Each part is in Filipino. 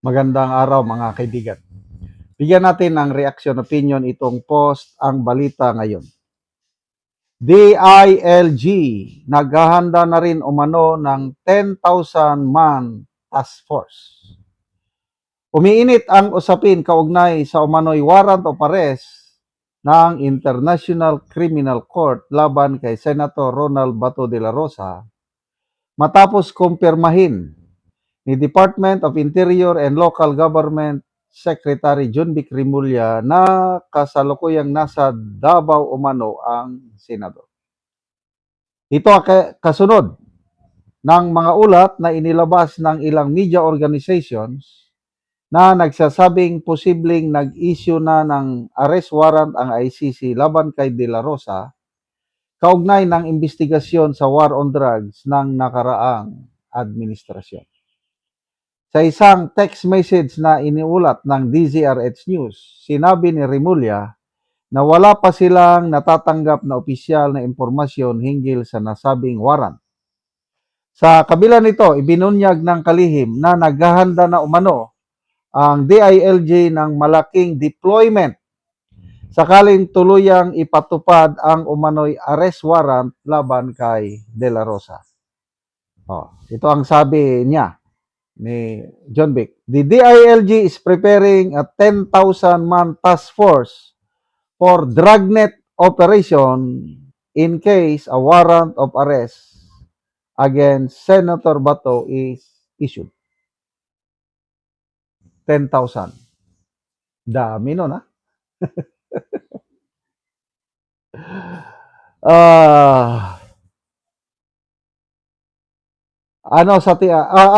Magandang araw mga kaibigan. Bigyan natin ng reaction opinion itong post ang balita ngayon. DILG, naghahanda na rin umano ng 10,000 man task force. Umiinit ang usapin kaugnay sa umano'y warrant of arrest ng International Criminal Court laban kay Senator Ronald Bato de la Rosa matapos kumpirmahin ni Department of Interior and Local Government Secretary John Vic Rimulya na kasalukuyang nasa Davao umano ang senador. Ito ay kasunod ng mga ulat na inilabas ng ilang media organizations na nagsasabing posibleng nag-issue na ng arrest warrant ang ICC laban kay De La Rosa kaugnay ng investigasyon sa war on drugs ng nakaraang administrasyon. Sa isang text message na iniulat ng DZRH News, sinabi ni Rimulya na wala pa silang natatanggap na opisyal na impormasyon hinggil sa nasabing warrant. Sa kabila nito, ibinunyag ng kalihim na naghahanda na umano ang DILG ng malaking deployment sakaling tuluyang ipatupad ang umano'y arrest warrant laban kay De La Rosa. Ito ang sabi niya ni John Vic. The DILG is preparing a 10,000 man task force for dragnet operation in case a warrant of arrest against Senator Bato is issued. 10,000. Dami nun, ha?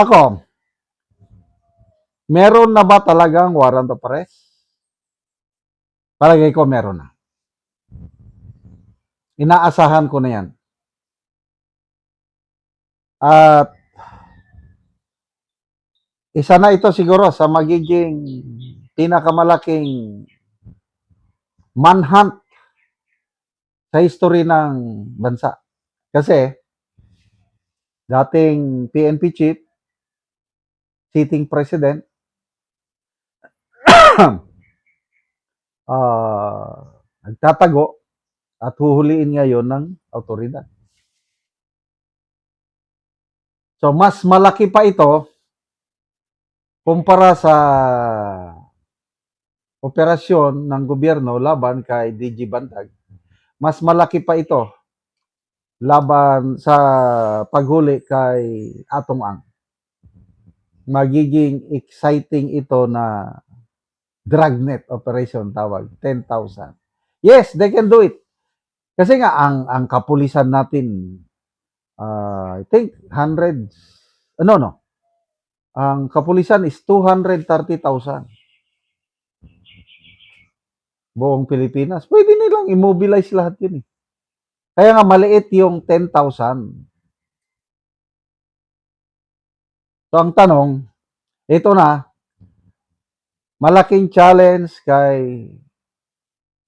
Ako, meron na ba talagang warrant of arrest? Palagay ko meron na. Inaasahan ko na yan. At isa na ito siguro sa magiging pinakamalaking manhunt sa history ng bansa. Kasi dating PNP chief, sitting president, nagtatago at huhuliin ngayon ng autoridad. So mas malaki pa ito kumpara sa operasyon ng gobyerno laban kay DG Bantag. Mas malaki pa ito laban sa paghuli kay Atong Ang. Magiging exciting ito na dragnet operation tawag, 10,000. Yes, they can do it. Kasi nga ang kapulisan natin I think hundreds. No. Ang kapulisan is 230,000. Buong Pilipinas. Pwede nilang immobilize lahat yun eh. Kaya nga maliit yung 10,000. So ang tanong, ito na, malaking challenge kay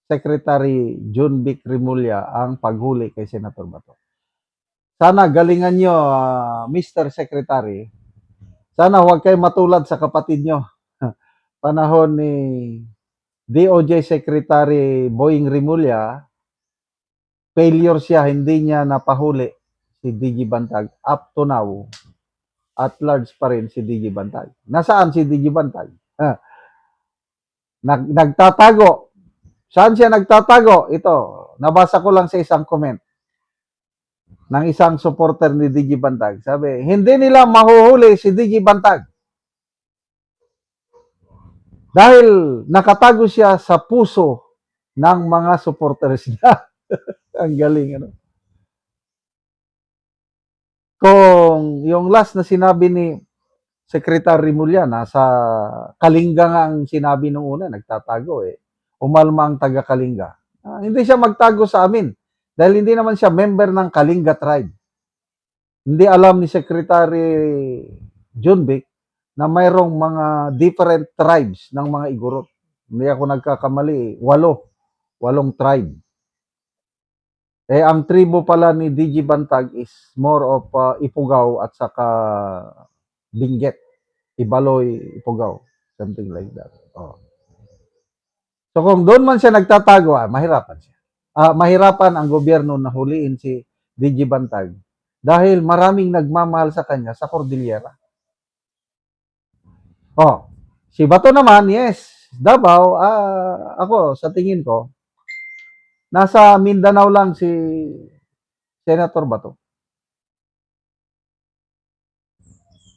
Secretary John Vic Rimulya ang paghuli kay Senator Bato. Sana galingan nyo, Mr. Secretary. Sana huwag kayo matulad sa kapatid nyo. Panahon ni DOJ Secretary Boying Rimulya, failure siya, hindi niya napahuli si DG Bantag. Up to now, at large pa rin si DG Bantag. Nasaan si DG Bantag? Nagtatago. Saan siya nagtatago? Ito, nabasa ko lang sa isang comment ng isang supporter ni DG Bantag. Sabi, hindi nila mahuhuli si DG Bantag dahil nakatago siya sa puso ng mga supporters niya. Ang galing, ano? Kung yung last na sinabi ni Secretary Rimulya, sa Kalinga nga ang sinabi nung una, nagtatago eh. Umalma ang taga Kalinga. Hindi siya magtago sa amin dahil hindi naman siya member ng Kalinga tribe. Hindi alam ni Secretary John Vic na mayroong mga different tribes ng mga Igorot. Hindi ako nagkakamali, 8 tribe. Ang tribo pala ni DG Bantag is more of Ipugaw at saka Benguet. Ibaloy, Ipugaw, something like that. Oh. So kung doon man siya nagtatago, mahirapan siya. Mahirapan ang gobyerno na huliin si DJ Bantag dahil maraming nagmamahal sa kanya sa Cordillera. Oh, si Bato naman, yes, Davao, ako sa tingin ko, nasa Mindanao lang si Senator Bato.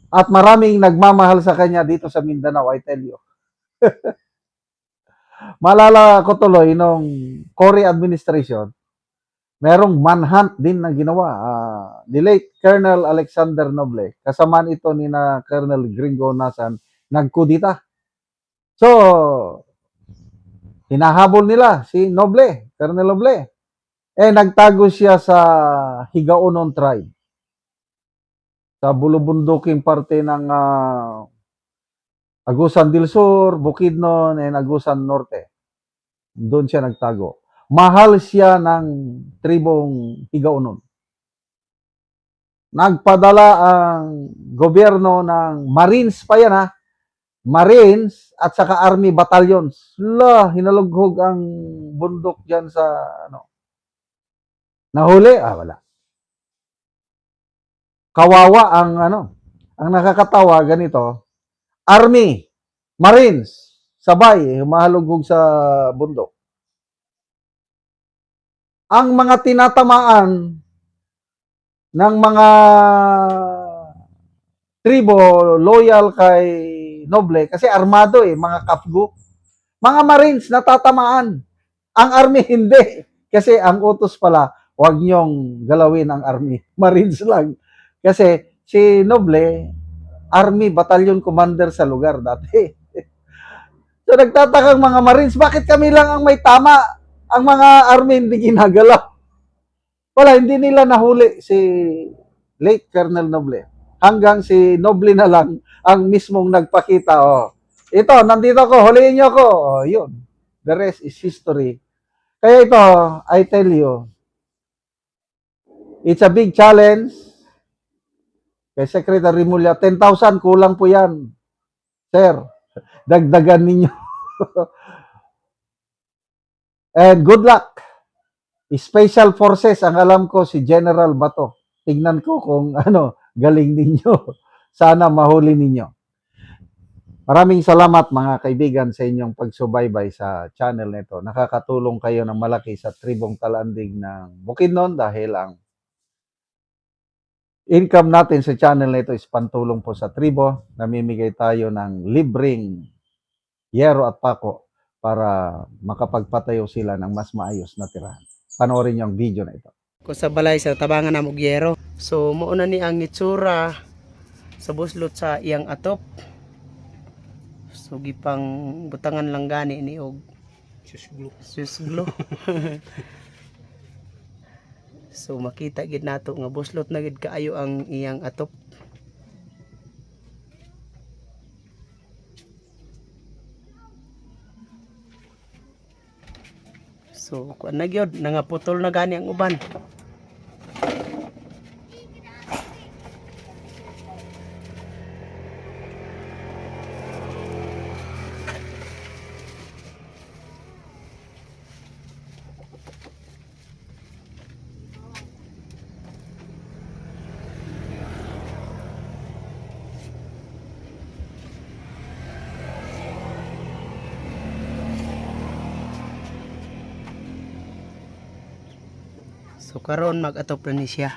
At maraming nagmamahal sa kanya dito sa Mindanao, I tell you. Malala ko tuloy nung Cory administration, merong manhunt din na ginawa. Ni late Colonel Alexander Noble, kasamaan ito ni na Colonel Gringo Nasan, nagkudita. So, hinahabol nila si Noble, Colonel Noble. Nagtago siya sa Higaonon tribe. Sa bulubunduking parte ng Agusan del Sur, Bukidnon, and Agusan Norte. Doon siya nagtago. Mahal siya ng tribong Higaonon. Nagpadala ang gobyerno ng Marines pa yan Marines at saka Army battalions. Hinalughog ang bundok dyan sa nahuli, wala. Kawawa ang ang nakakatawa ganito, Army, Marines, sabay, humahalughog sa bundok. Ang mga tinatamaan ng mga tribo loyal kay Noble, kasi armado mga kapgo. Mga Marines natatamaan. Ang Army hindi. Kasi ang utos pala, huwag niyong galawin ang Army. Marines lang. Kasi si Noble, Army Battalion Commander sa lugar dati. So nagtatakang mga Marines, bakit kami lang ang may tama? Ang mga Army hindi ginagalaw. Wala, hindi nila nahuli si late Colonel Noble. Hanggang si Noble na lang ang mismong nagpakita. Ito, nandito ako, huliin niyo ako. Yun. The rest is history. Kaya ito, I tell you, it's a big challenge. Kay Secretary Mulya, 10,000, kulang po yan. Sir, dagdagan ninyo. And good luck. Special Forces, ang alam ko si General Bato. Tingnan ko kung galing ninyo. Sana mahuli ninyo. Maraming salamat mga kaibigan sa inyong pagsubaybay sa channel nito. Nakakatulong kayo ng malaki sa tribong talandig ng Bukidnon dahil ang income natin sa channel nito is pantulong po sa tribo. Namimigay tayo ng libreng yero at pako para makapagpatayo sila ng mas maayos na tirahan. Panoorin niyo ang video na ito. Ko sa balay sa tabangan na Mugyero. So mauna ni ang itsura sa buslot sa iyang atop. So gipang butangan lang gani ni og susglo. So makita gid nato nga buslot na gid kaayo ang iyang atop. So kuan na gyud nangaputol na gani ang uban. So karon mag-atop na ni siya.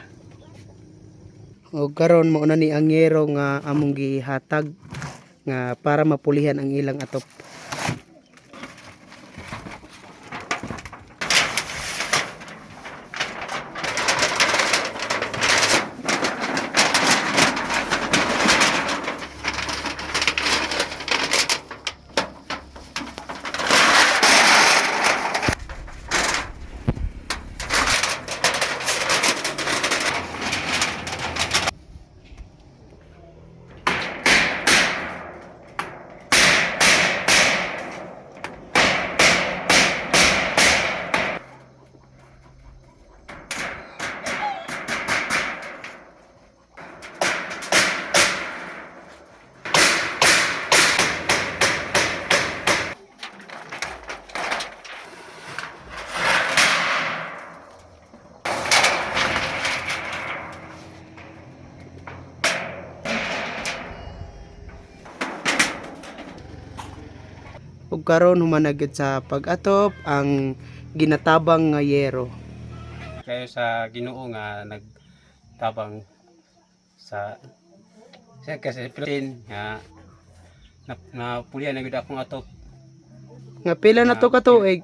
O karon mao na ni ang yero nga among gihatag nga para mapulihan ang ilang atop. ug karon humanagid sa pag-atop ang ginatabang nga yero. Kayo sa Ginoo nga nagtabang sa kasi Philippine nga na pulian na gid akong atop Nga pila na to ka tuig?